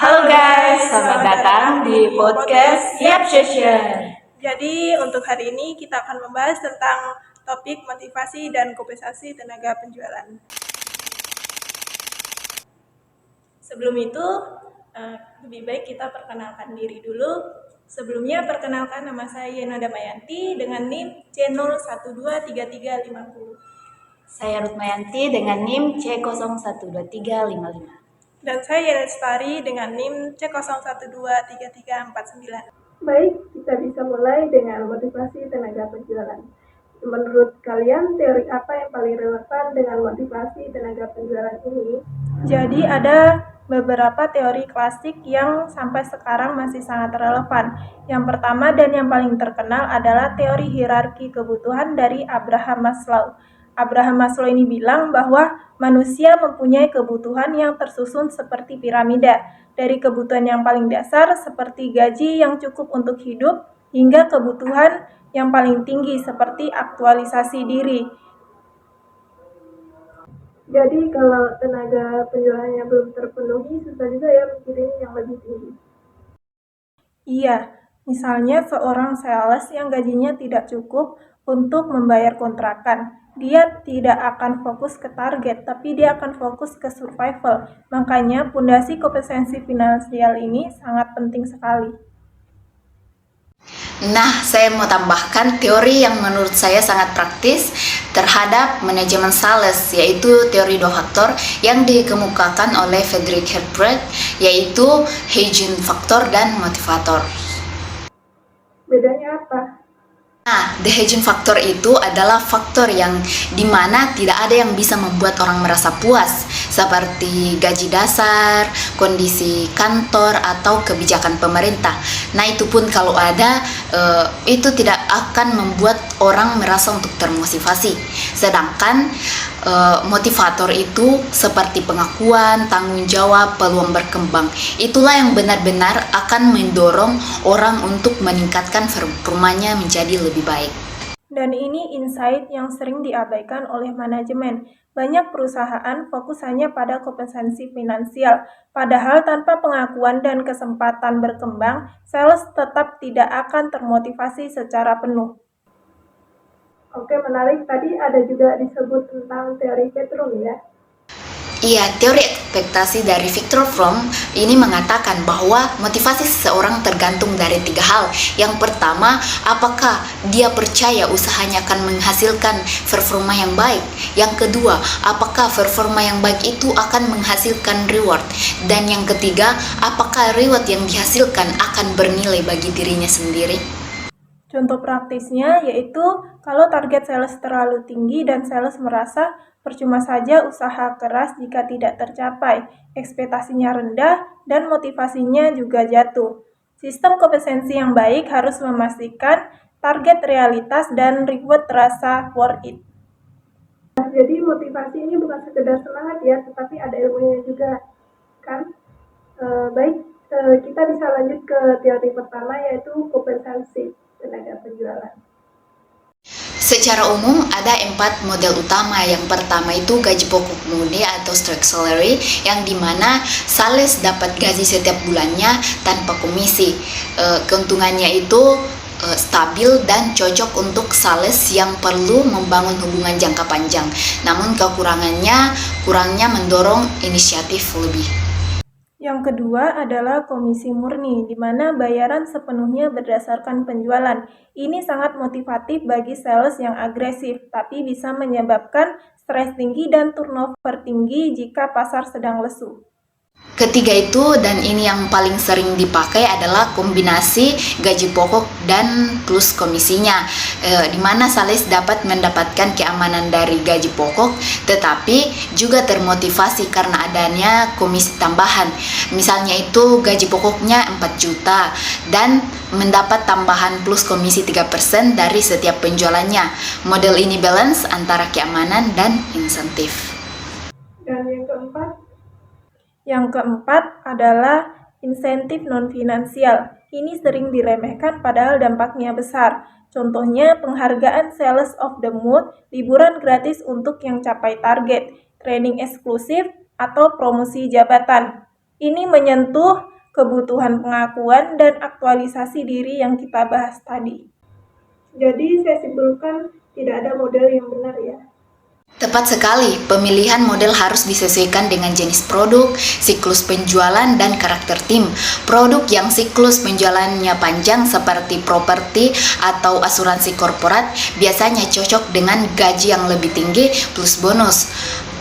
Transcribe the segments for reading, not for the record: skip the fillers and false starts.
Halo guys, selamat datang di podcast Siap Session. Jadi untuk hari ini kita akan membahas tentang topik motivasi dan kompensasi tenaga penjualan. Sebelum itu, lebih baik kita perkenalkan diri dulu. Sebelumnya perkenalkan, nama saya Yena Damayanti dengan NIM C01233550. Saya Rutmayanti dengan NIM C012355. Dan saya Lestari dengan NIM C01233349. Baik, kita bisa mulai dengan motivasi tenaga penjualan. Menurut kalian, teori apa yang paling relevan dengan motivasi tenaga penjualan ini? Jadi ada beberapa teori klasik yang sampai sekarang masih sangat relevan. Yang pertama dan yang paling terkenal adalah teori hierarki kebutuhan dari Abraham Maslow. Abraham Maslow ini bilang bahwa manusia mempunyai kebutuhan yang tersusun seperti piramida, dari kebutuhan yang paling dasar seperti gaji yang cukup untuk hidup, hingga kebutuhan yang paling tinggi seperti aktualisasi diri. Jadi kalau tenaga penjualannya belum terpenuhi, susah juga ya mikirin yang lebih tinggi. Iya, misalnya seorang sales yang gajinya tidak cukup untuk membayar kontrakan. Dia tidak akan fokus ke target, tapi dia akan fokus ke survival. Makanya pondasi kompetensi finansial ini sangat penting sekali. Nah, saya mau tambahkan teori yang menurut saya sangat praktis terhadap manajemen sales, yaitu teori 2 faktor yang dikemukakan oleh Frederick Herbert, yaitu hygiene faktor dan motivator. Bedanya apa? Nah, the hygiene factor itu adalah faktor yang dimana tidak ada yang bisa membuat orang merasa puas, seperti gaji dasar, kondisi kantor, atau kebijakan pemerintah. Nah, itu pun kalau ada, itu tidak akan membuat orang merasa untuk termotivasi. Sedangkan motivator itu seperti pengakuan, tanggung jawab, peluang berkembang. Itulah yang benar-benar akan mendorong orang untuk meningkatkan performanya menjadi lebih baik. Dan ini insight yang sering diabaikan oleh manajemen. Banyak perusahaan fokus hanya pada kompetensi finansial, padahal tanpa pengakuan dan kesempatan berkembang, sales tetap tidak akan termotivasi secara penuh. Oke, menarik. Tadi ada juga disebut tentang teori Petrum ya. Iya, teori ekspektasi dari Viktor Fromm ini mengatakan bahwa motivasi seseorang tergantung dari 3 hal. Yang pertama, apakah dia percaya usahanya akan menghasilkan performa yang baik. Yang kedua, apakah performa yang baik itu akan menghasilkan reward. Dan yang ketiga, apakah reward yang dihasilkan akan bernilai bagi dirinya sendiri. Contoh praktisnya yaitu kalau target sales terlalu tinggi dan sales merasa percuma saja usaha keras jika tidak tercapai, ekspektasinya rendah, dan motivasinya juga jatuh. Sistem kompetensi yang baik harus memastikan target realitas dan reward terasa worth it. Jadi motivasi ini bukan sekedar semangat ya, tetapi ada ilmunya juga, kan? Baik, kita bisa lanjut ke teori pertama yaitu kompetensi tenaga penjualan. Secara umum ada 4 model utama. Yang pertama itu gaji pokok murni atau straight salary, yang dimana sales dapat gaji setiap bulannya tanpa komisi. Keuntungannya itu stabil dan cocok untuk sales yang perlu membangun hubungan jangka panjang. Namun kurangnya mendorong inisiatif lebih. Yang kedua adalah komisi murni, di mana bayaran sepenuhnya berdasarkan penjualan. Ini sangat motivatif bagi sales yang agresif, tapi bisa menyebabkan stres tinggi dan turnover tinggi jika pasar sedang lesu. Ketiga itu, dan ini yang paling sering dipakai, adalah kombinasi gaji pokok dan plus komisinya, di mana sales dapat mendapatkan keamanan dari gaji pokok, tetapi juga termotivasi karena adanya komisi tambahan. Misalnya itu gaji pokoknya 4 juta dan mendapat tambahan plus komisi 3% dari setiap penjualannya. Model ini balance antara keamanan dan insentif. Dan yang keempat adalah insentif non-finansial. Ini sering diremehkan padahal dampaknya besar. Contohnya penghargaan Sales of the Month, liburan gratis untuk yang capai target, training eksklusif, atau promosi jabatan. Ini menyentuh kebutuhan pengakuan, dan aktualisasi diri yang kita bahas tadi. Jadi saya simpulkan tidak ada model yang benar ya. Tepat sekali, pemilihan model harus disesuaikan dengan jenis produk, siklus penjualan, dan karakter tim. Produk yang siklus penjualannya panjang seperti properti atau asuransi korporat biasanya cocok dengan gaji yang lebih tinggi plus bonus.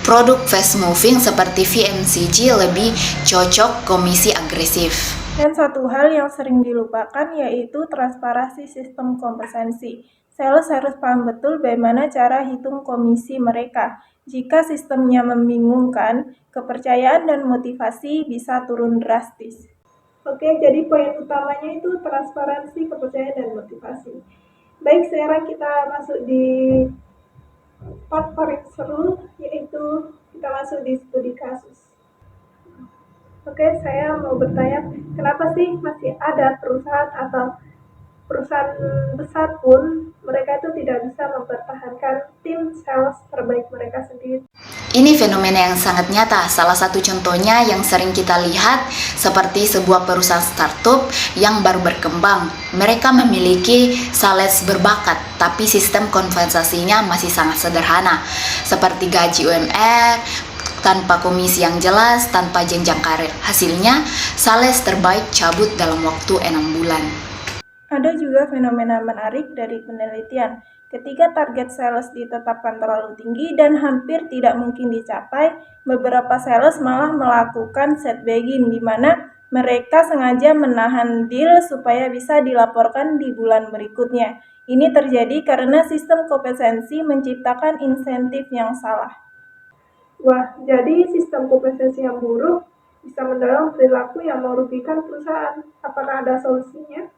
Produk fast moving seperti FMCG lebih cocok komisi agresif. Dan satu hal yang sering dilupakan yaitu transparansi sistem kompensasi. Sales harus paham betul bagaimana cara hitung komisi mereka. Jika sistemnya membingungkan, kepercayaan dan motivasi bisa turun drastis. Oke, jadi poin utamanya itu transparansi, kepercayaan, dan motivasi. Baik, sekarang kita masuk di part paling seru, yaitu kita masuk di studi kasus. Oke, saya mau bertanya, kenapa sih masih ada perusahaan atau perusahaan besar pun mereka itu tidak bisa mempertahankan tim sales terbaik mereka sendiri? Ini fenomena yang sangat nyata. Salah satu contohnya yang sering kita lihat seperti sebuah perusahaan startup yang baru berkembang. Mereka memiliki sales berbakat, tapi sistem kompensasinya masih sangat sederhana, seperti gaji UMR, tanpa komisi yang jelas, tanpa jenjang karir. Hasilnya, sales terbaik cabut dalam waktu 6 bulan. Ada juga fenomena menarik dari penelitian. Ketika target sales ditetapkan terlalu tinggi dan hampir tidak mungkin dicapai, beberapa sales malah melakukan set bagging, di mana mereka sengaja menahan deal supaya bisa dilaporkan di bulan berikutnya. Ini terjadi karena sistem kompensasi menciptakan insentif yang salah. Wah, jadi sistem kompensasi yang buruk bisa mendorong perilaku yang merugikan perusahaan. Apakah ada solusinya?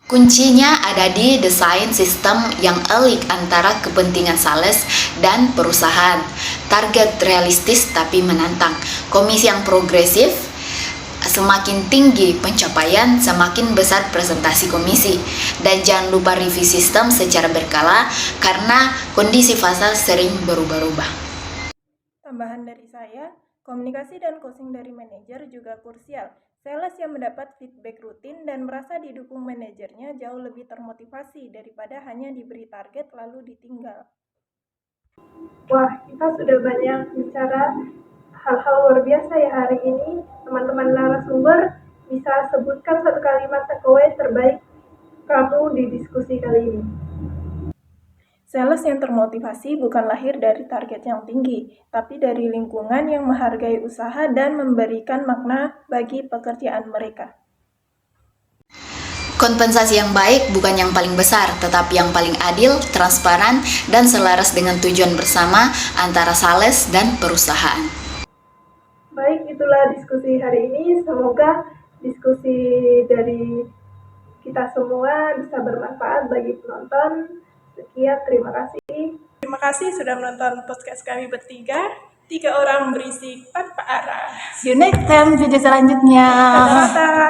Kuncinya ada di desain sistem yang elik antara kepentingan sales dan perusahaan. Target realistis tapi menantang. Komisi yang progresif, semakin tinggi pencapaian, semakin besar presentasi komisi. Dan jangan lupa review sistem secara berkala karena kondisi pasar sering berubah-ubah. Tambahan dari saya, komunikasi dan coaching dari manajer juga krusial. Sales yang mendapat feedback rutin dan merasa didukung manajernya jauh lebih termotivasi daripada hanya diberi target lalu ditinggal. Wah, kita sudah banyak bicara hal-hal luar biasa ya hari ini. Teman-teman narasumber bisa sebutkan satu kalimat takeaway terbaik kamu di diskusi kali ini. Sales yang termotivasi bukan lahir dari target yang tinggi, tapi dari lingkungan yang menghargai usaha dan memberikan makna bagi pekerjaan mereka. Kompensasi yang baik bukan yang paling besar, tetapi yang paling adil, transparan, dan selaras dengan tujuan bersama antara sales dan perusahaan. Baik, itulah diskusi hari ini. Semoga diskusi dari kita semua bisa bermanfaat bagi penonton. Sekian, terima kasih. Terima kasih sudah menonton podcast kami bertiga. 3 orang berisik tanpa arah. See you next time video selanjutnya. Kata-kata.